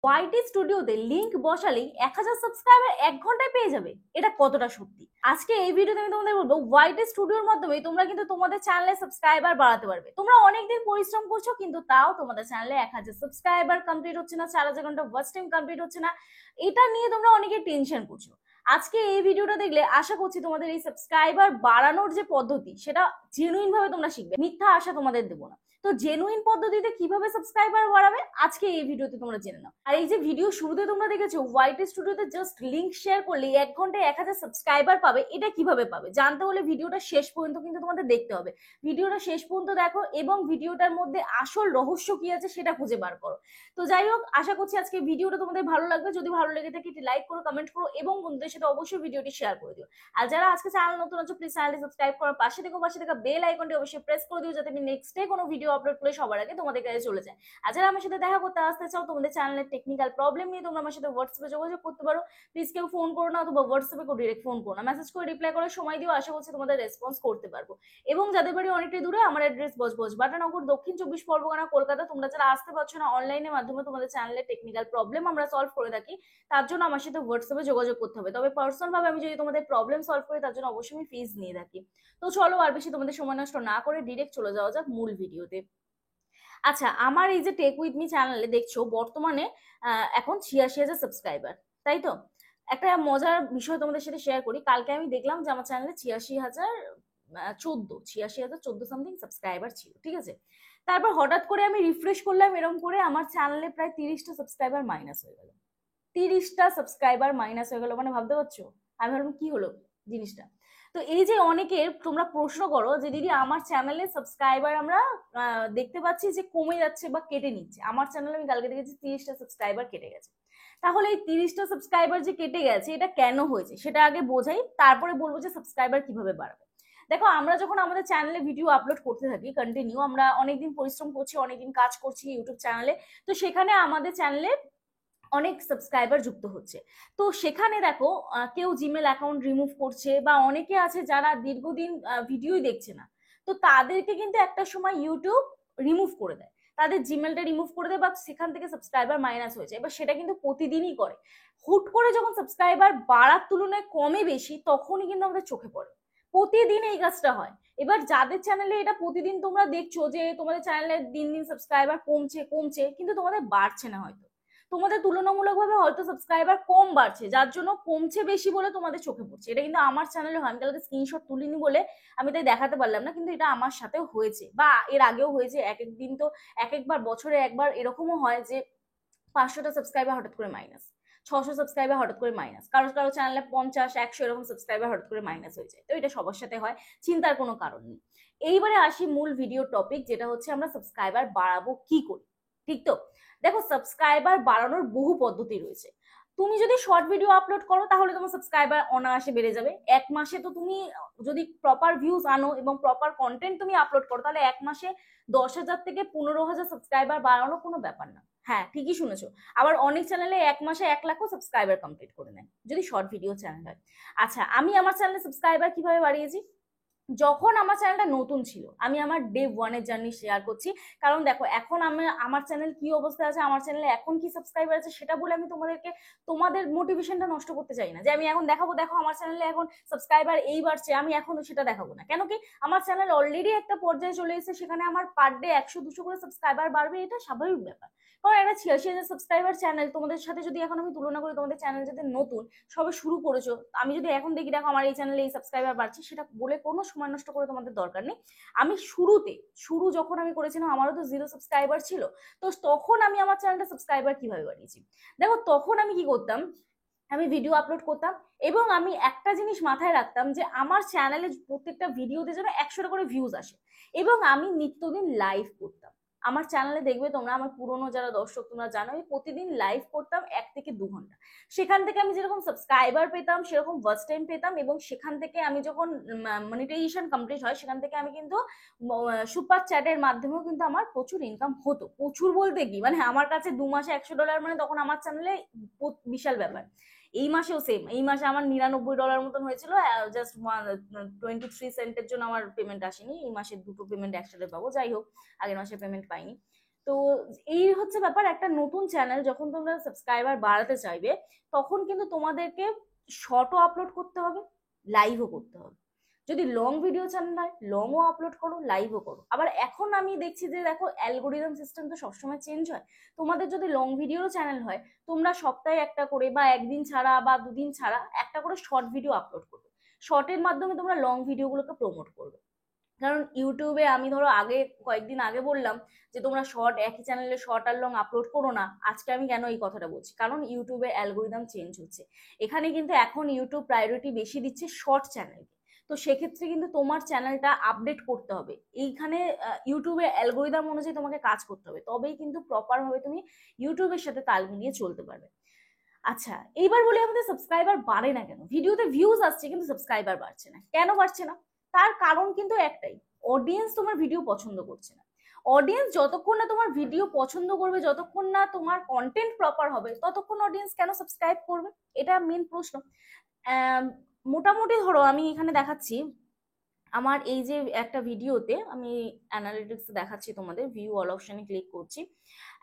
ওয়াইটি স্টুডিওতে link বসালেই 1000 subscriber 1 ঘন্টায় পেয়ে যাবে। এটা কতটা সত্যি? আজকে এই ভিডিওতে আমি তোমাদের বলবো ওয়াইটি স্টুডিওর মাধ্যমে তোমরা কিন্তু তোমাদের চ্যানেলে সাবস্ক্রাইবার বাড়াতে পারবে। তোমরা অনেকদিন পরিশ্রম করছো কিন্তু তাও তোমাদের চ্যানেলে 1000 সাবস্ক্রাইবার কমপ্লিট হচ্ছে না, 4000 ঘন্টা ওয়াচ টাইম কমপ্লিট হচ্ছে না। এটা নিয়ে তোমরা অনেকে টেনশন করছো। আজকে এই ভিডিওটা দেখলে আশা করছি তোমাদের এই সাবস্ক্রাইবার বাড়ানোর যে পদ্ধতি সেটা জেনুইন ভাবে তোমরা শিখবে। মিথ্যা আশা তোমাদের দেবো না। তো জেনুইন পদ্ধতিতে কিভাবে সাবস্ক্রাইবার বাড়াবে আজকে এই ভিডিওতে তোমরা জেনে নাও। আর এই যে ভিডিও শুরুতে তোমরা দেখেছো ওয়াইটি স্টুডিওতে জাস্ট লিংক শেয়ার করলে 1 ঘন্টায় 1000 সাবস্ক্রাইবার পাবে, এটা কিভাবে পাবে জানতে হলে ভিডিওটা শেষ পর্যন্ত কিন্তু তোমাদের দেখতে হবে। ভিডিওটা শেষ পর্যন্ত দেখো এবং ভিডিওটার মধ্যে আসল রহস্য কি আছে সেটা খুঁজে বার করো। তো যাই হোক, আশা করছি আজকে ভিডিওটা তোমাদের ভালো লাগবে। যদি ভালো লেগে থাকে একটি লাইক করো, কমেন্ট করো এবং বন্ধুদের সাথে অবশ্যই ভিডিওটি শেয়ার করে দিও। আর যারা আজকে চ্যানেল নতুন আছো প্লিজ চ্যানেলটি সাবস্ক্রাইব করার পাশে থাকা বেল আইকনটি অবশ্যই প্রেস করে দিও যাতে আমি নেক্সট ডে কোনো ভিডিও আপলোড করলে সবার আগে তোমাদের কাছে চলে যায়। আর যারা আমার সাথে দেখা করতে আসতে চাও, তোমাদের চ্যানেলের টেকনিক্যাল প্রবলেম নিয়ে তোমরা আমার সাথে হোয়াটসঅ্যাপে যোগাযোগ করতে পারো। প্লিজ কেউ ফোন করো না অথবা হোয়াটসঅ্যাপে কেউ ডিরেক্ট ফোন করো না, মেসেজ করে রিপ্লাই করার সময় দিও। আশা করছি তোমাদের রেসপন্স করতে পারবো। এবং যাদের বাড়ি অনেকটাই দূরে, আমার অ্যাড্রেস বজবজবাটানগর, দক্ষিণ 24 পরগনা, কলকাতা। তোমরা যারা আসতে পারছো না, অনলাইনের মাধ্যমে তোমাদের চ্যানেলের টেকনিক্যাল প্রবলেম আমরা সলভ করে থাকি। তার জন্য আমার সাথে হোয়াটসঅ্যাপে যোগাযোগ করতে হবে। তবে পার্সোনাল ভাবে আমি যদি তোমাদের প্রবলেম সলভ করি তার জন্য অবশ্যই আমি ফিজ নিয়ে থাকি। তো চলো আর বেশি তোমাদের সময় নষ্ট না করে ডিরেক্ট চলে যাওয়া যাক মূল ভিডিওতে। আচ্ছা, আমার এই যে টেক উইথ মি চ্যানেলে দেখছো বর্তমানে এখন 86,000 সাবস্ক্রাইবার, তাই তো? একটা মজার বিষয় তোমাদের সাথে শেয়ার করি। কালকে আমি দেখলাম যে আমার চ্যানেলে 86,014 সামথিং সাবস্ক্রাইবার ছিল, ঠিক আছে? তারপর হঠাৎ করে আমি রিফ্রেশ করলাম, এরকম করে আমার চ্যানেলে প্রায় 30টা সাবস্ক্রাইবার মাইনাস হয়ে গেল। 30টা সাবস্ক্রাইবার মাইনাস হয়ে গেল, মানে ভাবতে পারছো? আমি ভাবলাম কি হলো জিনিসটা। তো এই যে অনেকে তোমরা প্রশ্ন করো যে দিদি আমার চ্যানেলে সাবস্ক্রাইবার আমরা দেখতে পাচ্ছি যে কমে যাচ্ছে বা কেটে নিচ্ছে। আমার চ্যানেলে আমি কালকে দেখেছি 30টা সাবস্ক্রাইবার কেটে গেছে। তাহলে এই 30টা সাবস্ক্রাইবার যে কেটে গেছে এটা কেন হয়েছে সেটা আগে বোঝাই, তারপরে বলবো যে সাবস্ক্রাইবার কিভাবে বাড়বে। দেখো, আমরা যখন আমাদের চ্যানেলে ভিডিও আপলোড করতে থাকি কন্টিনিউ, আমরা অনেকদিন পরিশ্রম করছি, অনেকদিন কাজ করছি ইউটিউব চ্যানেলে, তো সেখানে আমাদের চ্যানেলে অনেক সাবস্ক্রাইবার যুক্ত হচ্ছে। তো সেখানে দেখো কেউ জিমেল অ্যাকাউন্ট রিমুভ করছে বা অনেকে আছে যারা দীর্ঘদিন ভিডিওই দেখছে না। তো তাদেরকে কিন্তু একটা সময় ইউটিউব রিমুভ করে দেয়, তাদের জিমেলটা রিমুভ করে দেয় বা সেখান থেকে সাবস্ক্রাইবার মাইনাস হয়ে যায়। এবার সেটা কিন্তু প্রতিদিনই করে। হুট করে যখন সাবস্ক্রাইবার বাড়ার তুলনায় কমে বেশি তখনই কিন্তু আমাদের চোখে পড়ে। প্রতিদিন এই কাজটা হয়। এবার যাদের চ্যানেলে এটা প্রতিদিন তোমরা দেখছো যে তোমাদের চ্যানেলে দিন দিন সাবস্ক্রাইবার কমছে কমছে কিন্তু তোমাদের বাড়ছে না, হয়তো তোমাদের তুলনামূলকভাবে হয়তো সাবস্ক্রাইবার কম বাড়ছে যার জন্য কমছে বেশি বলে তোমাদের চোখে পড়ছে। এটা কিন্তু আমার চ্যানেলে হয়, আমি কালকে স্ক্রিনশট তুলিনি বলে আমি তাই দেখাতে পারলাম না, কিন্তু এটা আমার সাথেও হয়েছে বা এর আগেও হয়েছে। এক এক দিন তো এক একবার বছরে একবার এরকমও হয় যে 500টা সাবস্ক্রাইবার হঠাৎ করে মাইনাস, 600 সাবস্ক্রাইবার হঠাৎ করে মাইনাস, কারো কারো চ্যানেলে 50 100 এরকম সাবস্ক্রাইবার হঠাৎ করে মাইনাস হয়ে যায়। তো এটা সবার সাথে হয়, চিন্তার কোনো কারণ নেই। এইবারে আসি মূল ভিডিও টপিক, যেটা হচ্ছে আমরা সাবস্ক্রাইবার বাড়াবো কি করি। ঠিক তো? দেখো, সাবস্ক্রাইবার বাড়ানোর বহু পদ্ধতি রয়েছে। তুমি যদি শর্ট ভিডিও আপলোড করো তাহলে তোমার সাবস্ক্রাইবার অনায়াসে বেড়ে যাবে। 1 মাসে তো তুমি যদি প্রপার ভিউজ আনো এবং প্রপার কন্টেন্ট তুমি আপলোড করো তাহলে 1 মাসে 10,000 থেকে 15,000 সাবস্ক্রাইবার বাড়ানো কোনো ব্যাপার না। হ্যাঁ, ঠিকই শুনেছো। আবার অনেক চ্যানেলে 1 মাসে 1 লাখও সাবস্ক্রাইবার কমপ্লিট করে নেয় যদি শর্ট ভিডিও চ্যানেল হয়। আচ্ছা, আমি আমার চ্যানেলে সাবস্ক্রাইবার কিভাবে বাড়িয়েছি। যখন আমার চ্যানেলটা নতুন ছিল, আমি আমার ডে ওয়ানের জার্নি শেয়ার করছি। কারণ দেখো, এখন আমি আমার চ্যানেল কি অবস্থায় আছে, আমার চ্যানেলে এখন কি সাবস্ক্রাইবার আছে সেটা বলে আমি তোমাদের মোটিভেশনটা নষ্ট করতে চাই না যে আমি এখন দেখাবো দেখো আমার চ্যানেলে এখন সাবস্ক্রাইবার এই বাড়ছে, আমি এখন সেটা দেখাবো না। কেন কি, আমার চ্যানেল অলরেডি একটা পর্যায়ে চলে এসেছে, সেখানে আমার পার ডে 100 200 করে সাবস্ক্রাইবার বাড়বে, এটা স্বাভাবিক ব্যাপার। কারণ একটা 86,000 সাবস্ক্রাইবার চ্যানেল তোমাদের সাথে যদি এখন আমি তুলনা করি, তোমাদের চ্যানেল যাতে নতুন সবে শুরু করেছো, আমি যদি এখন দেখি দেখো আমার এই চ্যানেলে এই সাবস্ক্রাইবার বাড়ছে, সেটা বলে কোনো সময় নষ্ট করে তোমাদের দরকার নেই। আমি শুরু যখন আমি করেছিলাম আমারও তো 0 সাবস্ক্রাইবার ছিল। তো তখন আমি আমার চ্যানেলটা সাবস্ক্রাইবার কিভাবে বাড়িয়েছি, দেখো তখন আমি কি করতাম, আমি ভিডিও আপলোড করতাম এবং আমি একটা জিনিস মাথায় রাখতাম যে আমার চ্যানেলে প্রত্যেকটা ভিডিওতে যেন 100টা করে ভিউজ আসে এবং আমি নিত্যদিন লাইভ করতাম। আমার চ্যানেলে দেখবে তোমরা, আমার পুরনো যারা দর্শক তোমরা জানো, আমি প্রতিদিন লাইভ করতাম 1 থেকে 2 ঘন্টা। সেখান থেকে আমি যেরকম সাবস্ক্রাইবার পেতাম সেরকম ওয়াচ টাইম পেতাম এবং সেখান থেকে আমি যখন মনিটাইজেশন কমপ্লিট হয় সেখান থেকে আমি কিন্তু সুপার চ্যাটের মাধ্যমেও কিন্তু আমার প্রচুর ইনকাম হতো। প্রচুর বলতে কি, মানে আমার কাছে 2 মাসে $100, মানে তখন আমার চ্যানেলে বিশাল ব্যাপার। এই মাসেও সেম, এই মাসে আমার $99 মতন হয়েছিল। জাস্ট 23 সেন্টের জন্য আমার পেমেন্ট আসেনি। এই মাসে দুটো পেমেন্ট একসাথে পাবো, যাই হোক আগের মাসে পেমেন্ট পাইনি। তো এই হচ্ছে ব্যাপার, একটা নতুন চ্যানেল যখন তোমরা সাবস্ক্রাইবার বাড়াতে চাইবে তখন কিন্তু তোমাদেরকে শর্টও আপলোড করতে হবে, লাইভও করতে হবে। যদি লং ভিডিও চ্যানেল হয় লংও আপলোড করো, লাইভও করো। আবার এখন আমি দেখছি যে দেখো অ্যালগোরিদম সিস্টেম তো সবসময় চেঞ্জ হয়। তোমাদের যদি লং ভিডিওর চ্যানেল হয় তোমরা সপ্তাহে একটা করে বা একদিন ছাড়া বা দুদিন ছাড়া একটা করে শর্ট ভিডিও আপলোড করবে। শর্টের মাধ্যমে তোমরা লং ভিডিওগুলোকে প্রমোট করবে। কারণ ইউটিউবে আমি ধরো আগে কয়েকদিন আগে বললাম যে তোমরা শর্ট একই চ্যানেলে শর্ট আর লং আপলোড করো না, আজকে আমি কেন এই কথাটা বলছি, কারণ ইউটিউবের অ্যালগোরিদম চেঞ্জ হচ্ছে। এখানে কিন্তু এখন ইউটিউব প্রায়োরিটি বেশি দিচ্ছে শর্ট চ্যানেলকে। তো সেক্ষেত্রে কিন্তু তোমার চ্যানেলটা আপডেট করতে হবে, এইখানে ইউটিউবের অ্যালগোরিদম অনুযায়ী তোমাকে কাজ করতে হবে, তবেই কিন্তু প্রপার ভাবে তুমি ইউটিউবের সাথে তাল মিলিয়ে চলতে পারবে। আচ্ছা, এইবার বলি আমাদের সাবস্ক্রাইবার বাড়ে না কেন? ভিডিওতে ভিউজ আসছে কিন্তু সাবস্ক্রাইবার বাড়ছে না, কেন বাড়ছে না? তার কারণ কিন্তু একটাই, অডিয়েন্স তোমার ভিডিও পছন্দ করছে না। অডিয়েন্স যতক্ষণ না তোমার ভিডিও পছন্দ করবে, যতক্ষণ না তোমার কন্টেন্ট প্রপার হবে, ততক্ষণ অডিয়েন্স কেন সাবস্ক্রাইব করবে? এটা মেন প্রশ্ন। মোটামুটি ধরো আমি এখানে দেখাচ্ছি আমার এই যে একটা ভিডিওতে, আমি অ্যানালিটিক্স দেখাচ্ছি তোমাদের, ভিউ অল অপশনে ক্লিক করছি।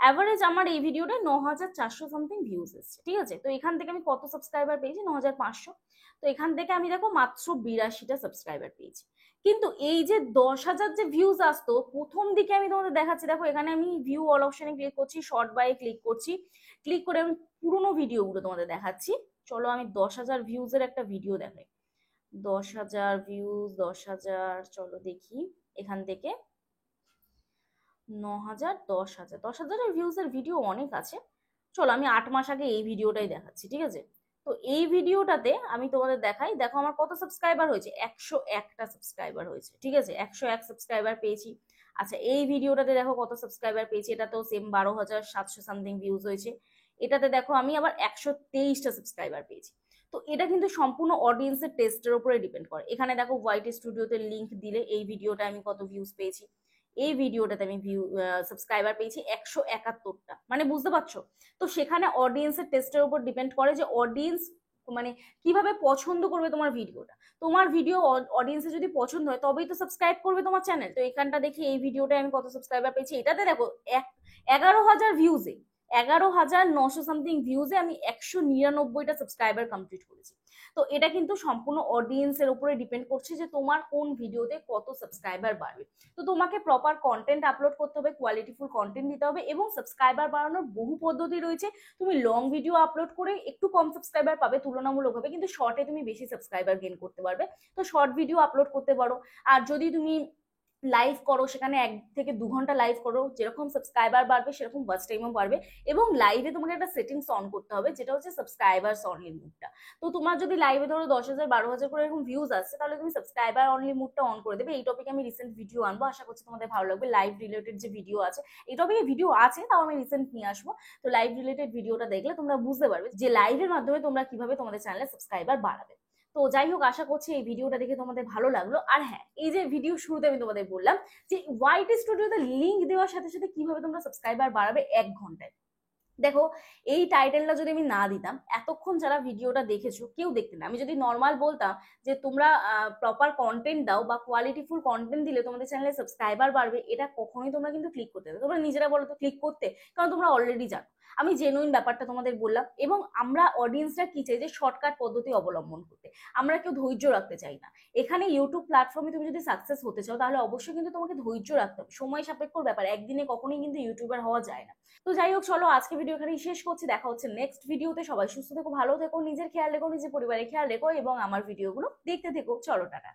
অ্যাভারেজ আমার এই ভিডিওটা 9,400 সামথিং ভিউজ এসছে, ঠিক আছে। তো এখান থেকে আমি কত সাবস্ক্রাইবার পেয়েছি? 9,500। তো এখান থেকে আমি দেখো মাত্র 82টা সাবস্ক্রাইবার পেয়েছি। কিন্তু এই যে 10,000 যে ভিউজ আসতো প্রথম দিকে, আমি তোমাদের দেখাচ্ছি, দেখো এখানে আমি ভিউ অল অপশনে ক্লিক করছি, শর্ট বাই ক্লিক করছি, ক্লিক করে আমি পুরোনো ভিডিওগুলো তোমাদের দেখাচ্ছি। চলো আমি 10,000 ভিউজের একটা ভিডিও দেখাই। 10,000 ভিউজ, 10,000, চলো দেখি এখান থেকে 9,000, 10,000, 10,000 ভিউজের ভিডিও অনেক আছে। চলো আমি 8 মাস আগে এই ভিডিওটাই দেখাচ্ছি, ঠিক আছে। তো এই ভিডিওটাতে আমি তোমাদের দেখাই, দেখো আমার কত সাবস্ক্রাইবার হয়েছে, 101টা সাবস্ক্রাইবার হয়েছে, ঠিক আছে, 101 সাবস্ক্রাইবার পেয়েছি। আচ্ছা, এই ভিডিওটাতে দেখো কত সাবস্ক্রাইবার পেয়েছি, এটাতেও সেম 12,700 সামথিং ভিউজ হয়েছে। এটাতে দেখো আমি আবার 123টা সাবস্ক্রাইবার পেয়েছি। তো এটা কিন্তু সম্পূর্ণ অডিয়েন্সের টেস্টের উপরে ডিপেন্ড করে। এখানে দেখো হোয়াইট স্টুডিওতে লিংক দিলে এই ভিডিওটা আমি কত ভিউজ পেয়েছি, এই ভিডিওটাতে আমি সাবস্ক্রাইবার পেয়েছি 171টা, মানে বুঝতে পারছো। তো সেখানে অডিয়েন্সের টেস্টের উপর ডিপেন্ড করে যে অডিয়েন্স মানে কিভাবে পছন্দ করবে তোমার ভিডিওটা। তোমার ভিডিও অডিয়েন্সের যদি পছন্দ হয় তবেই তো সাবস্ক্রাইব করবে তোমার চ্যানেল। তো এখানটা দেখি এই ভিডিওটায় আমি কত সাবস্ক্রাইবার পেয়েছি, এটাতে দেখো 11,000 ভিউজে, 11,900 সামথিং ভিউজে আমি 199টা সাবস্ক্রাইবার কমপ্লিট করেছি। তো এটা কিন্তু সম্পূর্ণ অডিয়েন্সের উপরে ডিপেন্ড করছে যে তোমার কোন ভিডিওতে কত সাবস্ক্রাইবার বাড়বে। তো তোমাকে প্রপার কন্টেন্ট আপলোড করতে হবে, কোয়ালিটিফুল কন্টেন্ট দিতে হবে, এবং সাবস্ক্রাইবার বাড়ানোর বহু পদ্ধতি রয়েছে। তুমি লং ভিডিও আপলোড করে একটু কম সাবস্ক্রাইবার পাবে তুলনামূলকভাবে, কিন্তু শর্টে তুমি বেশি সাবস্ক্রাইবার গেইন করতে পারবে। তো শর্ট ভিডিও আপলোড করতে পারো। আর যদি তুমি লাইভ করো, সেখানে 1 থেকে 2 ঘন্টা লাইভ করো, যেরকম সাবস্ক্রাইবার বাড়বে সেরকম ওয়াচ টাইমও বাড়বে। এবং লাইভে তোমাকে একটা সেটিংস অন করতে হবে, যেটা হচ্ছে সাবস্ক্রাইবারস অনলি মুডটা। তো তোমার যদি লাইভে ধরো 10,000, 12,000 করে এরকম ভিউজ আসছে, তাহলে তুমি সাবস্ক্রাইবার অনলি মুডটা অন করে দেবে। এই টপিকে আমি রিসেন্ট ভিডিও আনবো, আশা করছি তোমাদের ভালো লাগবে। লাইভ রিলেটেড যে ভিডিও আছে, এই টপিকে ভিডিও আছে, তাও আমি রিসেন্ট নিয়ে আসবো। তো লাইভ রিলেটেড ভিডিওটা দেখলে তোমরা বুঝতে পারবে যে লাইভের মাধ্যমে তোমরা কিভাবে তোমাদের চ্যানেলে সাবস্ক্রাইবার বাড়াবে। তো যাই হোক, আশা করছি এই ভিডিওটা দেখে তোমাদের ভালো লাগলো। আর হ্যাঁ, এই যে ভিডিও শুরুতে আমি তোমাদের বললাম যে হোয়াইট স্টুডিওতে লিংক দেওয়ার সাথে সাথে কিভাবে তোমরা সাবস্ক্রাইবার বাড়াবে 1 ঘন্টায়। দেখো, এই টাইটেলটা যদি আমি না দিতাম, এতক্ষণ যারা ভিডিওটা দেখেছো কেউ দেখতে না। আমি যদি নর্মাল বলতাম যে তোমরা প্রপার কন্টেন্ট দাও বা কোয়ালিটিফুল কন্টেন্ট দিলে তোমাদের চ্যানেলে সাবস্ক্রাইবার বাড়বে, এটা কখনোই তোমরা কিন্তু ক্লিক করতে হবে। তোমরা নিজেরা বলো তো ক্লিক করতে? কারণ তোমরা অলরেডি জানো। আমি জেনুইন ব্যাপারটা তোমাদের বললাম। এবং আমরা অডিয়েন্সরা কি চাই, যে শর্টকাট পদ্ধতি অবলম্বন করতে। আমরা কেউ ধৈর্য রাখতে চাই না। এখানে ইউটিউব প্ল্যাটফর্মে তুমি যদি সাকসেস হতে চাও, তাহলে অবশ্যই কিন্তু তোমাকে ধৈর্য রাখতে হবে। সময় সাপেক্ষর ব্যাপার, একদিনে কখনোই কিন্তু ইউটিউবার হওয়া যায় না। তো যাই হোক, চলো আজকে ভিডিও এখানেই শেষ করছি। দেখা হচ্ছে নেক্সট ভিডিওতে। সবাই সুস্থ থেকো, ভালো থেকো, নিজের খেয়াল রেখো, নিজের পরিবারের খেয়াল রেখো, এবং আমার ভিডিওগুলো দেখতে থেকো। চলো, টাটা।